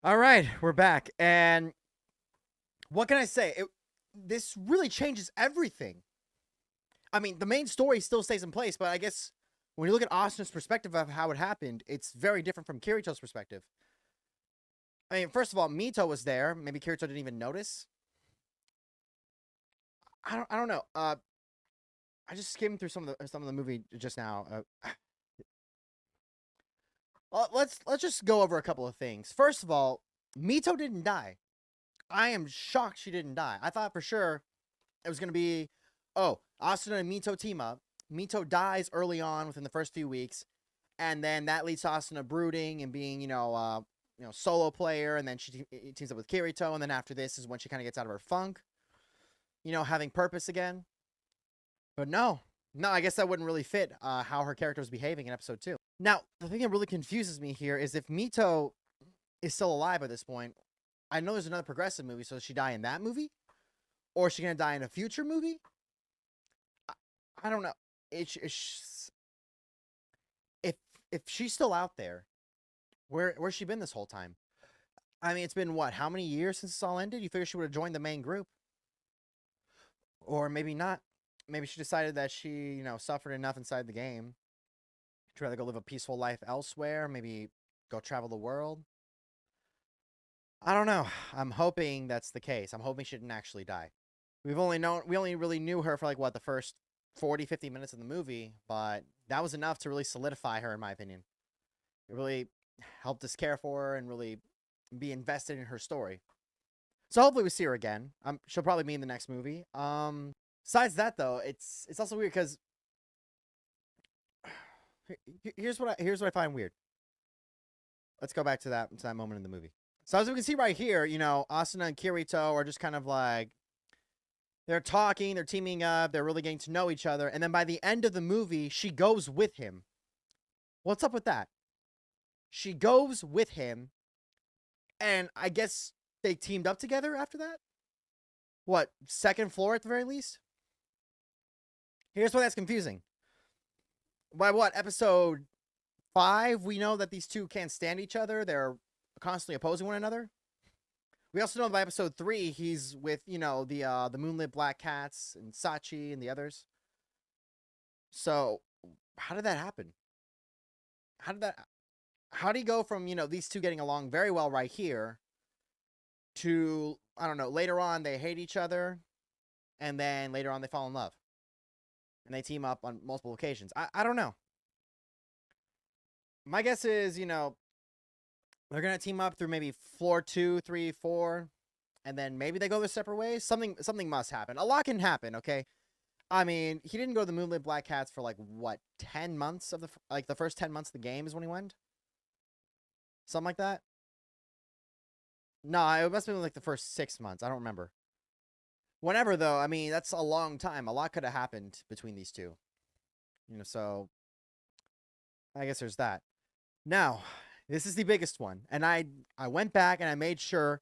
All right, we're back. And what can I say? This really changes everything. I mean, the main story still stays in place, but I guess when you look at Asuna's perspective of how it happened, it's very different from Kirito's perspective. I mean, first of all, Mito was there. Maybe Kirito didn't even notice. I don't know. I just skimmed through some of the movie just now. Let's just go over a couple of things. First of all, Mito didn't die. I am shocked she didn't die. I thought for sure it was going to be, oh, Asuna and Mito team up. Mito dies early on within the first few weeks, and then that leads to Asuna brooding and being, solo player, and then she teams up with Kirito, and then after this is when she kind of gets out of her funk, having purpose again. But no, I guess that wouldn't really fit how her character was behaving in episode 2. Now, the thing that really confuses me here is if Mito is still alive at this point, I know there's another progressive movie, so does she die in that movie? Or is she going to die in a future movie? I don't know. If she's still out there, where's she been this whole time? I mean, it's been what? How many years since this all ended? You figure she would have joined the main group. Or maybe not. Maybe she decided that she, suffered enough inside the game. She'd rather go live a peaceful life elsewhere. Maybe go travel the world. I don't know. I'm hoping that's the case. I'm hoping she didn't actually die. We only really knew her for the first 40, 50 minutes of the movie, but that was enough to really solidify her, in my opinion. It really helped us care for her and really be invested in her story. So hopefully we see her again. She'll probably be in the next movie. Besides that, though, it's also weird because here's what I find weird. Let's go back to that moment in the movie. So as we can see right here, Asuna and Kirito are just kind of like, they're talking, they're teaming up, they're really getting to know each other. And then by the end of the movie, she goes with him. What's up with that? She goes with him, and I guess they teamed up together after that? What, second floor at the very least? Here's why that's confusing. By what, episode 5, we know that these two can't stand each other. They're constantly opposing one another. We also know by episode 3, he's with, the Moonlit Black Cats and Sachi and the others. So, how did that happen? How do you go from, these two getting along very well right here to, I don't know, later on they hate each other, and then later on they fall in love. And they team up on multiple occasions. I don't know. My guess is, they're going to team up through maybe floor 2, 3, 4, and then maybe they go their separate ways. Something must happen. A lot can happen, okay? I mean, he didn't go to the Moonlit Black Cats for 10 months of the first 10 months of the game is when he went? Something like that? No, it must have been the first 6 months. I don't remember. Whenever, though, I mean, that's a long time. A lot could have happened between these two. So I guess there's that. Now, this is the biggest one. And I went back and I made sure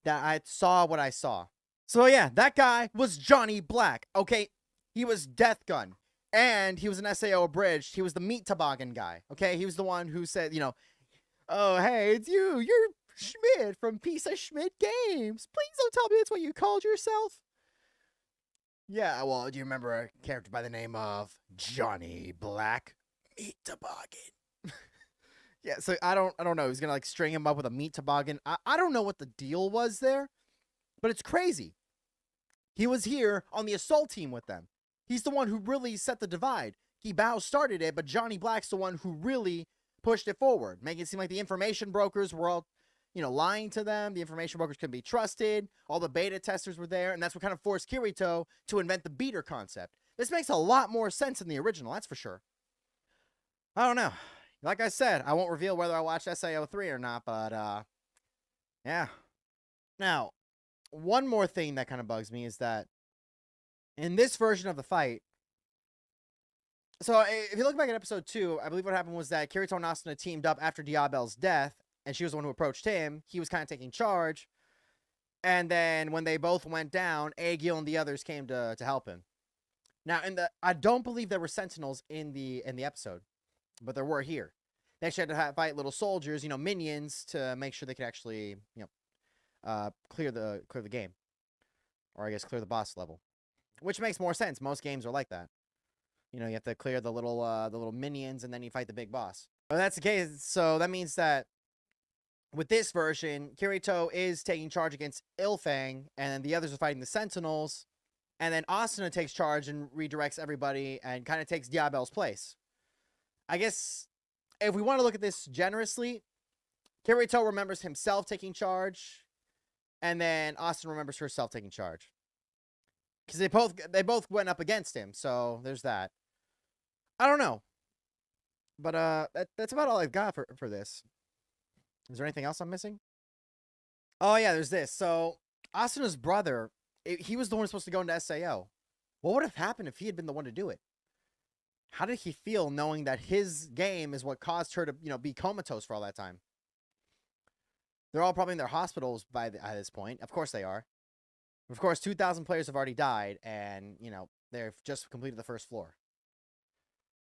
that I saw what I saw. So yeah, that guy was Johnny Black. Okay, he was Death Gun. And he was an SAO Abridged. He was the meat toboggan guy. Okay, he was the one who said, oh, hey, it's you. You're Schmidt from Piece of Schmidt Games. Please don't tell me that's what you called yourself. Yeah, well, do you remember a character by the name of Johnny Black? Meat toboggan. Yeah, so I don't know. He's gonna string him up with a meat toboggan. I don't know what the deal was there, but it's crazy. He was here on the assault team with them. He's the one who really set the divide. Bao started it, but Johnny Black's the one who really pushed it forward, making it seem like the information brokers were all, lying to them. The information brokers couldn't be trusted. All the beta testers were there, and that's what kind of forced Kirito to invent the beater concept. This makes a lot more sense than the original, that's for sure. I don't know. Like I said, I won't reveal whether I watched SAO 3 or not, but, yeah. Now, one more thing that kind of bugs me is that in this version of the fight, so if you look back at episode 2, I believe what happened was that Kirito and Asuna teamed up after Diabel's death, and she was the one who approached him. He was kind of taking charge, and then when they both went down, Aegil and the others came to help him. Now, I don't believe there were sentinels in the episode, but there were here. They actually had to fight little soldiers, minions, to make sure they could actually, clear the game, or I guess clear the boss level, which makes more sense. Most games are like that. You have to clear the little minions, and then you fight the big boss. But that's the case. So that means that with this version, Kirito is taking charge against Ilfang, and then the others are fighting the Sentinels. And then Asuna takes charge and redirects everybody and kind of takes Diabel's place. I guess if we want to look at this generously, Kirito remembers himself taking charge, and then Asuna remembers herself taking charge. Because they both went up against him, so there's that. I don't know. But that's about all I've got for this. Is there anything else I'm missing? Oh yeah, there's this. So Asuna's brother, he was the one supposed to go into SAO. What would have happened if he had been the one to do it? How did he feel knowing that his game is what caused her to, be comatose for all that time? They're all probably in their hospitals at this point. Of course they are. Of course, 2,000 players have already died, and, they've just completed the first floor.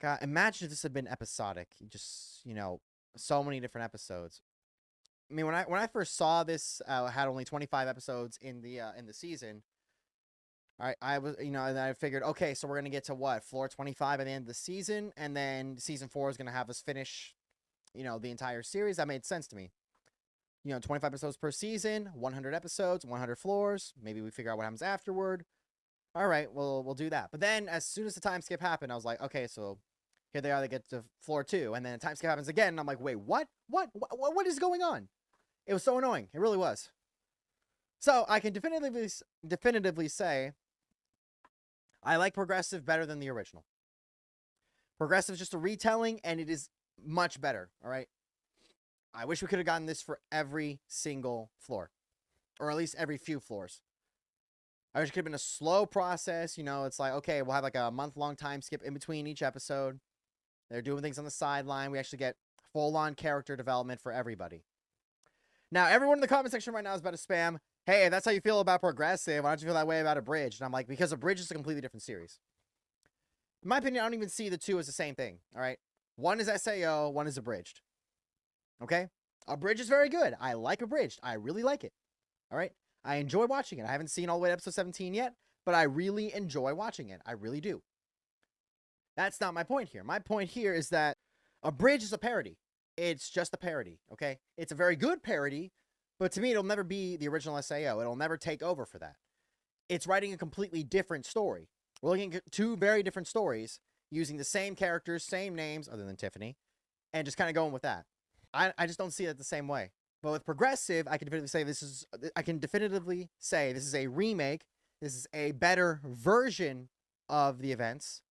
God, imagine if this had been episodic. Just, so many different episodes. I mean, when I first saw this, had only 25 episodes in the season. I was, and I figured, okay, so we're gonna get to what, floor 25 at the end of the season, and then season 4 is gonna have us finish, the entire series. That made sense to me. 25 episodes per season, 100 episodes, 100 floors. Maybe we figure out what happens afterward. All right, we'll do that. But then, as soon as the time skip happened, I was like, okay, so here they are. They get to floor 2, and then the time skip happens again, and I'm like, wait, what? What is going on? It was so annoying. It really was. So I can definitively say I like Progressive better than the original. Progressive is just a retelling, and it is much better. All right. I wish we could have gotten this for every single floor, or at least every few floors. I wish it could have been a slow process. It's like, okay, we'll have like a month-long time skip in between each episode. They're doing things on the sideline. We actually get full-on character development for everybody. Now, everyone in the comment section right now is about to spam, hey, if that's how you feel about Progressive, why don't you feel that way about Abridged? And I'm like, because Abridged is a completely different series. In my opinion, I don't even see the two as the same thing, all right? One is SAO, one is Abridged. Okay? Abridged is very good. I like Abridged. I really like it. All right? I enjoy watching it. I haven't seen all the way to episode 17 yet, but I really enjoy watching it. I really do. That's not my point here. My point here is that Abridged is a parody. It's just a parody, okay? It's a very good parody, but to me, it'll never be the original SAO. It'll never take over for that. It's writing a completely different story. We're looking at two very different stories using the same characters, same names, other than Tiffany, and just kind of going with that. I just don't see it the same way. But with Progressive, I can definitively say this is a remake. This is a better version of the events,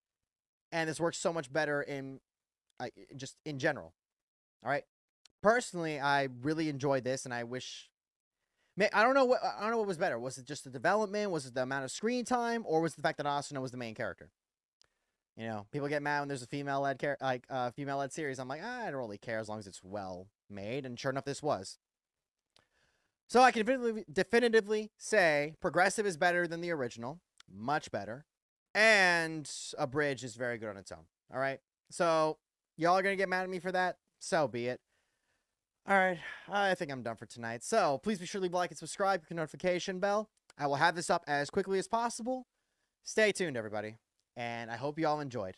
and this works so much better in just in general. All right. Personally, I really enjoyed this, and I wish. I don't know what was better. Was it just the development? Was it the amount of screen time, or was it the fact that Asuna was the main character? People get mad when there's a female-led female-led series. I'm like, I don't really care as long as it's well made, and sure enough, this was. So I can definitively say Progressive is better than the original, much better, and Abridged is very good on its own. All right, so y'all are gonna get mad at me for that. So be it. All right, I think I'm done for tonight. So please be sure to leave a like and subscribe, click the notification bell. I will have this up as quickly as possible. Stay tuned, everybody, and I hope you all enjoyed.